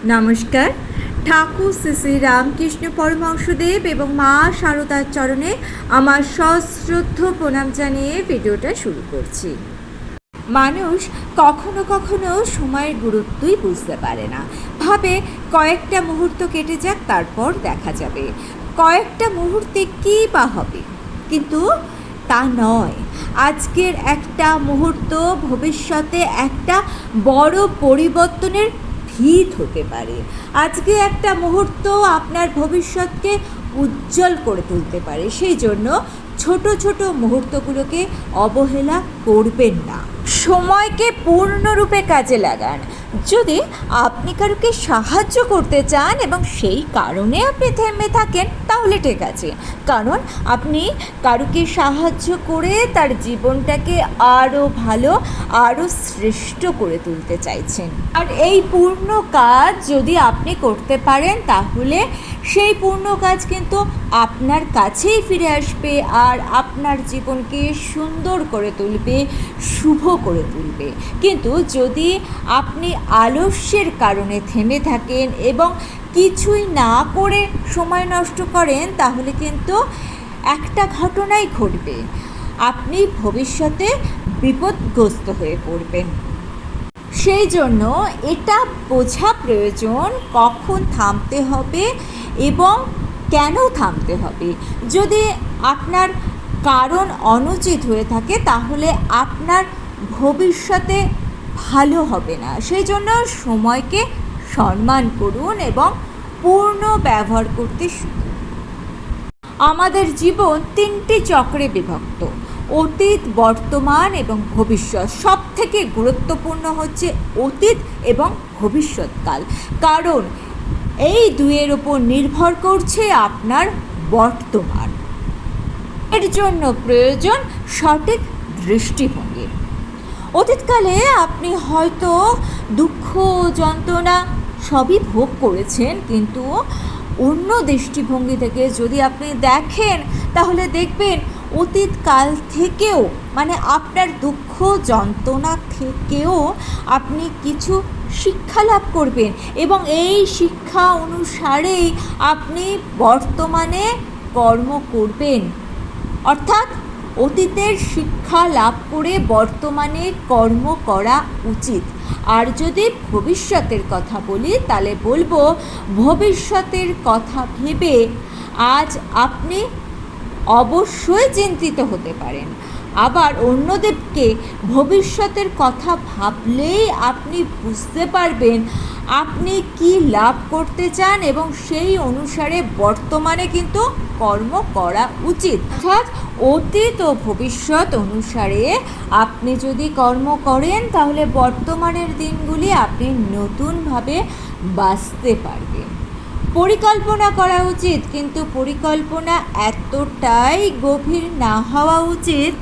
নমস্কার। ঠাকুর শ্রী শ্রী রামকৃষ্ণ পরমহংসদেব এবং মা শারদার চরণে আমার সশ্রদ্ধ প্রণাম জানিয়ে ভিডিওটা শুরু করছি। মানুষ কখনো কখনো সময়ের গুরুত্বই বুঝতে পারে না, ভাবে কয়েকটা মুহূর্ত কেটে যাক, তারপর দেখা যাবে। কয়েকটা মুহূর্তে কী বা হবে, কিন্তু তা নয়। আজকের একটা মুহূর্ত ভবিষ্যতে একটা বড় পরিবর্তনের ভিত হতে পারে। আজকে একটা মুহূর্ত আপনার ভবিষ্যৎকে উজ্জ্বল করে তুলতে পারে। সেই জন্য ছোট ছোট মুহূর্তগুলোকে অবহেলা করবেন না। সময়কে পূর্ণরূপে কাজে লাগান। যদি আপনি কারোকে সাহায্য করতে চান এবং সেই কারণে আপনি থেমে থাকেন, তাহলে ঠিক আছে, কারণ আপনি কারোকে সাহায্য করে তার জীবনটাকে আরও ভালো, আরও শ্রেষ্ঠ করে তুলতে চাইছেন। আর এই পূর্ণ কাজ যদি আপনি করতে পারেন, তাহলে সেই পূর্ণ কাজ কিন্তু আপনার কাছেই ফিরে আসবে আর আপনার জীবনকে সুন্দর করে তুলবে, শুভ করে তুলবে। কিন্তু যদি আপনি আলস্যের কারণে থেমে থাকেন এবং কিছুই না করে সময় নষ্ট করেন, তাহলে কিন্তু একটা ঘটনাই ঘটবে, আপনি ভবিষ্যতে বিপদগ্রস্ত হয়ে পড়বেন। সেই জন্য এটা বোঝা প্রয়োজন কখন থামতে হবে এবং কেন থামতে হবে। যদি আপনার কারণ অনুচিত হয়ে থাকে, তাহলে আপনার ভবিষ্যতে ভালো হবে না। সেই জন্য সময়কে সম্মান করুন এবং পূর্ণ ব্যবহার করতে শিখুন। আমাদের জীবন 3টি চক্রে বিভক্ত: অতীত, বর্তমান এবং ভবিষ্যৎ। সব থেকে গুরুত্বপূর্ণ হচ্ছে অতীত এবং ভবিষ্যৎকাল, কারণ এই দুয়ের ওপর নির্ভর করছে আপনার বর্তমান। এর জন্য প্রয়োজন সঠিক দৃষ্টিভঙ্গি। অতীতকালে আপনি হয়তো দুঃখ, যন্ত্রণা সবই ভোগ করেছেন, কিন্তু অন্য দৃষ্টিভঙ্গি থেকে যদি আপনি দেখেন, তাহলে দেখবেন অতীতকাল থেকেও, মানে আপনার দুঃখ যন্ত্রণা থেকেও আপনি কিছু শিক্ষা লাভ করবেন এবং এই শিক্ষা অনুসারেই আপনি বর্তমানে কর্ম করবেন। অর্থাৎ অতীতের শিক্ষা লাভ করে বর্তমানে কর্ম করা উচিত। আর যদি ভবিষ্যতের কথা বলি, তাহলে বলবো ভবিষ্যতের কথা ভেবে আজ আপনি অবশ্যই চিন্তিত হতে পারেন। আবার অন্যদেরকে ভবিষ্যতের কথা ভাবলেই আপনি বুঝতে পারবেন আপনি কি লাভ করতে চান এবং সেই অনুসারে বর্তমানে কিন্তু কর্ম করা উচিত। অর্থাৎ অতীত ও ভবিষ্যৎ অনুসারে আপনি যদি কর্ম করেন, তাহলে বর্তমানের দিনগুলি আপনি নতুনভাবে বাঁচতে পারবেন। পরিকল্পনা করা উচিত, কিন্তু পরিকল্পনা এতটাই গভীর না হওয়া উচিত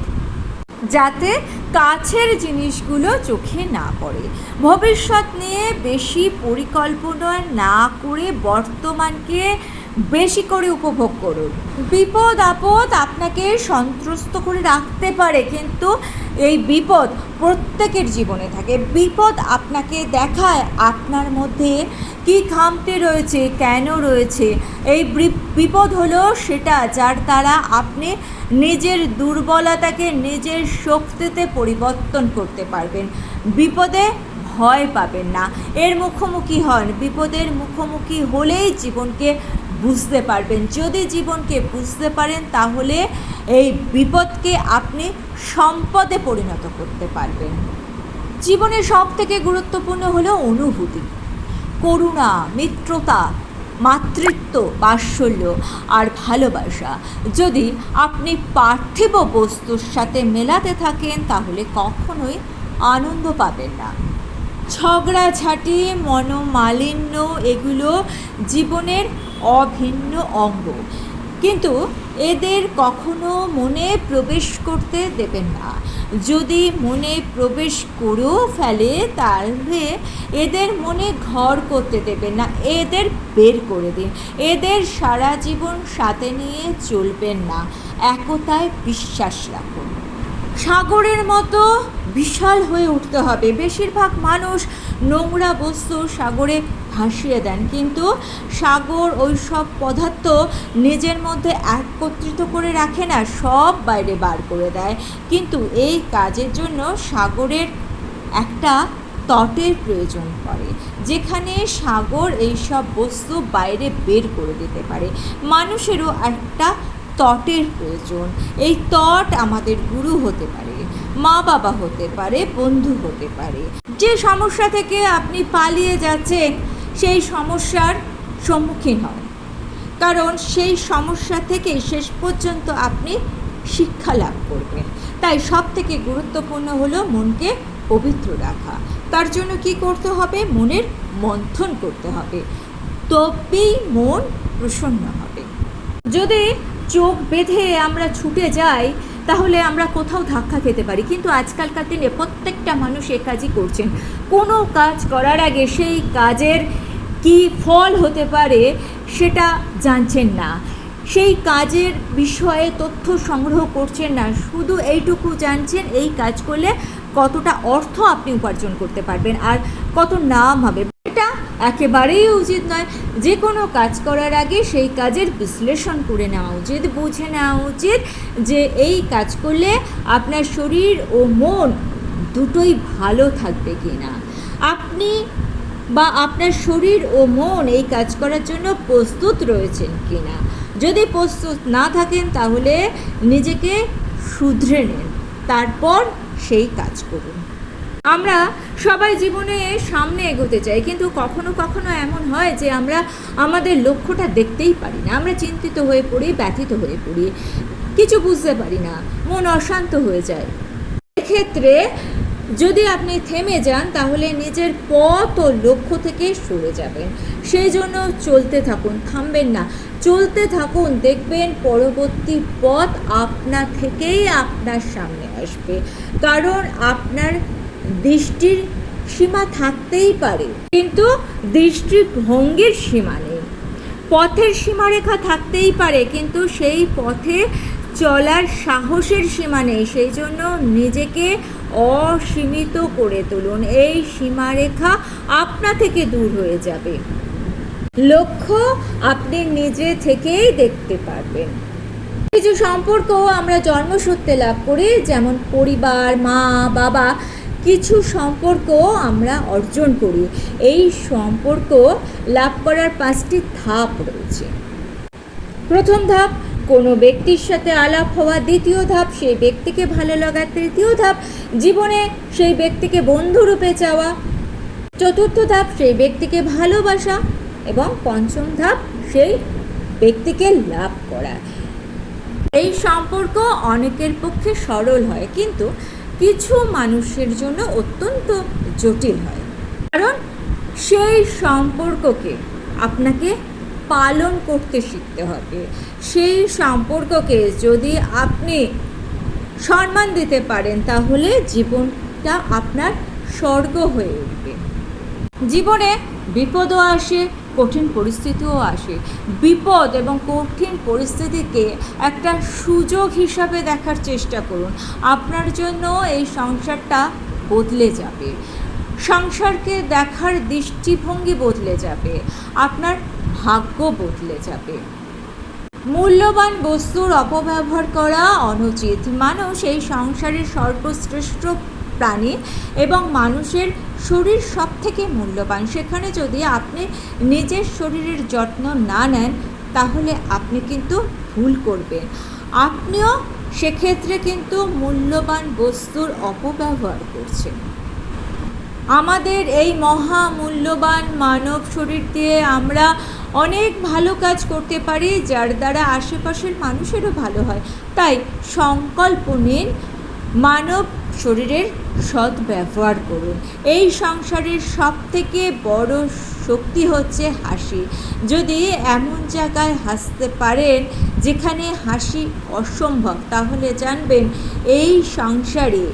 যাতে কাছের জিনিসগুলো চোখে না পড়ে। ভবিষ্যৎ নিয়ে বেশি পরিকল্পনা না করে বর্তমানকে বেশি করে উপভোগ করুন। বিপদ আপদ আপনাকে সন্ত্রস্ত করে রাখতে পারে, কিন্তু এই বিপদ প্রত্যেকের জীবনে থাকে। বিপদ আপনাকে দেখায় আপনার মধ্যে কী খামতি রয়েছে, কেন রয়েছে। এই বিপদ হলো সেটা যার দ্বারা আপনি নিজের দুর্বলতাকে নিজের শক্তিতে পরিবর্তন করতে পারবেন। বিপদে ভয় পাবেন না, এর মুখোমুখি হন। বিপদের মুখোমুখি হলেই জীবনকে বুঝতে পারবেন। যদি জীবনকে বুঝতে পারেন, তাহলে এই বিপদকে আপনি সম্পদে পরিণত করতে পারবেন। জীবনের সব থেকে গুরুত্বপূর্ণ হলো অনুভূতি, করুণা, মিত্রতা, মাতৃত্ব, বাৎসল্য আর ভালোবাসা। যদি আপনি পার্থিব বস্তুর সাথে মেলাতে থাকেন, তাহলে কখনোই আনন্দ পাবেন না। ঝগড়াঝাঁটি, মনোমালিন্য এগুলো জীবনের অভিন্ন অঙ্গ, কিন্তু এদের কখনো মনে প্রবেশ করতে দেবেন না। যদি মনে প্রবেশ করেও ফেলে, তাহলে এদের মনে ঘর করতে দেবেন না, এদের বের করে দিন। এদের সারা জীবন সাথে নিয়ে চলবেন না। একতায় বিশ্বাস রাখুন। সাগরের মতো বিশাল হয়ে উঠতে হবে। বেশিরভাগ মানুষ নোংরা বস্তু সাগরে ভাসিয়ে দেন, কিন্তু সাগর ওই সব পদার্থ নিজের মধ্যে একত্রিত করে রাখে না, সব বাইরে বার করে দেয়। কিন্তু এই কাজের জন্য সাগরের একটা তটের প্রয়োজন পড়ে, যেখানে সাগর এইসব বস্তু বাইরে বের করে দিতে পারে। মানুষেরও একটা তটের প্রয়োজন। এই তট আমাদের গুরু হতে পারে, মা বাবা হতে পারে, বন্ধু হতে পারে। যে সমস্যা থেকে আপনি পালিয়ে যাচ্ছেন সেই সমস্যার সম্মুখীন হন, কারণ সেই সমস্যা থেকে শেষ পর্যন্ত আপনি শিক্ষা লাভ করবেন। তাই সব থেকে গুরুত্বপূর্ণ হলো মনকে পবিত্র রাখা। তার জন্য কি করতে হবে? মনের মন্থন করতে হবে, তবেই মন প্রসন্ন হবে। যদি চোখ বেঁধে আমরা ছুটে যাই তাহলে আমরা কোথাও ধাক্কা খেতে পারি, কিন্তু আজকালকার দিনে প্রত্যেকটা মানুষ এই কাজই করছেন। কোনো কাজ করার আগে সেই কাজের কি ফল হতে পারে সেটা জানছেন না, সেই কাজের বিষয়ে তথ্য সংগ্রহ করছেন না, শুধু এইটুকু জানছেন এই কাজ করলে কতটা অর্থ আপনি উপার্জন করতে পারবেন আর কত নাম হবে। এটা একেবারেই উচিত নয়। যে কোনো কাজ করার আগে সেই কাজের বিশ্লেষণ করে নেওয়া উচিত, বুঝে নেওয়া উচিত যে এই কাজ করলে আপনার শরীর ও মন দুটোই ভালো থাকবে কি না, আপনি বা আপনার শরীর ও মন এই কাজ করার জন্য প্রস্তুত রয়েছেন কি না। যদি প্রস্তুত না থাকেন তাহলে নিজেকে শুধরে নেন, তারপর সেই কাজ করুন। আমরা সবাই জীবনে সামনে এগোতে চাই, কিন্তু কখনো কখনো এমন হয় যে আমরা আমাদের লক্ষ্যটা দেখতেই পারি না, আমরা চিন্তিত হয়ে পড়ি, ব্যথিত হয়ে পড়ি, কিছু বুঝতে পারি না, মন অশান্ত হয়ে যায়। এক্ষেত্রে যদি আপনি থেমে যান তাহলে নিজের পথ ও লক্ষ্য থেকে সরে যাবেন। সেই জন্য চলতে থাকুন, থামবেন না, চলতে থাকুন। দেখবেন পরবর্তী পথ আপনা থেকেই আপনার সামনে আসবে, কারণ আপনার দৃষ্টির সীমা থাকতেই পারে কিন্তু দৃষ্টিভঙ্গির সীমা নেই। পথের সীমারেখা থাকতেই পারে কিন্তু সেই পথে চলার সাহসের সীমা নেই। সেই জন্য নিজেকে অসীমিত করে তুলুন, এই সীমারেখা আপনা থেকে দূর হয়ে যাবে। লক্ষ্য আপনি নিজে থেকেই দেখতে পারবেন। কিছু সম্পর্ক আমরা জন্মসূত্রে লাভ করি, যেমন পরিবার, মা বাবা। কিছু সম্পর্ক আমরা অর্জন করি। এই সম্পর্ক লাভ করার 5টি ধাপ রয়েছে। প্রথম ধাপ কোনো ব্যক্তির সাথে আলাপ হওয়া, দ্বিতীয় ধাপ সেই ব্যক্তিকে ভালো লাগা, তৃতীয় ধাপ জীবনে সেই ব্যক্তিকে বন্ধুরূপে চাওয়া, চতুর্থ ধাপ সেই ব্যক্তিকে ভালোবাসা এবং পঞ্চম ধাপ সেই ব্যক্তিকে লাভ করা। এই সম্পর্ক অনেকের পক্ষে সরল হয়, কিন্তু কিছু মানুষের জন্য অত্যন্ত জটিল হয়, কারণ সেই সম্পর্ককে আপনাকে পালন করতে শিখতে হবে। সেই সম্পর্ককে যদি আপনি সম্মান দিতে পারেন তাহলে জীবনটা আপনার স্বর্গ হয়ে উঠবে। জীবনে বিপদও আসে, কঠিন পরিস্থিতিও আসে। বিপদ এবং কঠিন পরিস্থিতিকে একটা সুযোগ হিসাবে দেখার চেষ্টা করুন। আপনার জন্য এই সংসারটা বদলে যাবে, সংসারকে দেখার দৃষ্টিভঙ্গি বদলে যাবে, আপনার ভাগ্য বদলে যাবে। মূল্যবান বস্তুর অপব্যবহার করা অনুচিত। মানুষ এই সংসারের সর্বশ্রেষ্ঠ প্রাণী এবং মানুষের শরীর সব থেকে মূল্যবান। সেখানে যদি আপনি নিজের শরীরের যত্ন না নেন তাহলে আপনি কিন্তু ভুল করবেন, আপনিও সেক্ষেত্রে কিন্তু মূল্যবান বস্তুর অপব্যবহার করছেন। আমাদের এই মহামূল্যবান মানব শরীর দিয়ে আমরা অনেক ভালো কাজ করতে পারি, যার দ্বারা আশেপাশের মানুষেরও ভালো হয়। তাই সংকল্প নিন, মানব শরীরের সদ্ব্যবহার করুন। এই সংসারের সবথেকে বড় শক্তি হচ্ছে হাসি। যদি এমন জায়গায় হাসতে পারেন যেখানে হাসি অসম্ভব, তাহলে জানবেন এই সংসারে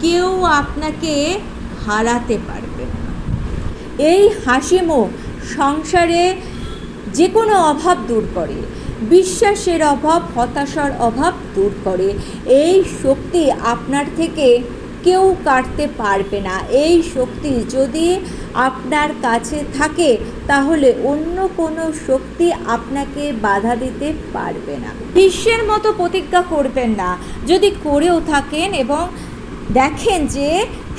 কেউ আপনাকে হারাতে পারবে না। এই হাসি মুখ সংসারে যে কোনো অভাব দূর করে, বিশ্বাসের অভাব, হতাশার অভাব দূর করে। এই শক্তি আপনার থেকে কেউ কাটতে পারবে না। এই শক্তি যদি আপনার কাছে থাকে তাহলে অন্য কোনো শক্তি আপনাকে বাধা দিতে পারবে না। বিশ্বের মতো প্রতিজ্ঞা করবেন না। যদি করেও থাকেন এবং দেখেন যে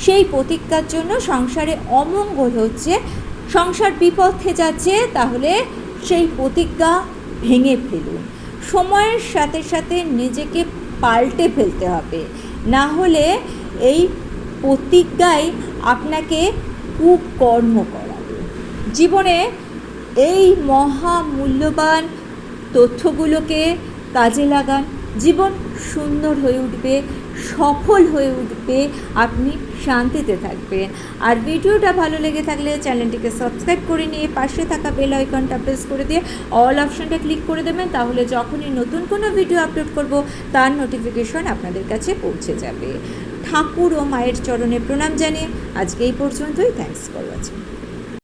সেই প্রতিজ্ঞার জন্য সংসারে অমঙ্গল হচ্ছে, সংসার বিপথে যাচ্ছে, তাহলে সেই প্রতিজ্ঞা ভেঙে ফেলুন। সময়ের সাথে সাথে নিজেকে পাল্টে ফেলতে হবে, না হলে এই প্রতিজ্ঞাই আপনাকে কুকর্ম করাবে। জীবনে এই মহামূল্যবান তথ্যগুলোকে কাজে লাগান। জীবন সুন্দর হয়ে উঠবে, সফল হয়ে উঠবে, আপনি শান্তিতে থাকবেন। আর ভিডিওটা ভালো লেগে থাকলে চ্যানেলটিকে সাবস্ক্রাইব করে নিয়ে পাশে থাকা বেল আইকনটা প্রেস করে দিয়ে অল অপশানটা ক্লিক করে দেবেন, তাহলে যখনই নতুন কোনো ভিডিও আপলোড করব তার নোটিফিকেশন আপনাদের কাছে পৌঁছে যাবে। ঠাকুর ও মায়ের চরণে প্রণাম জানিয়ে আজকে এই পর্যন্তই। Thanks for watching.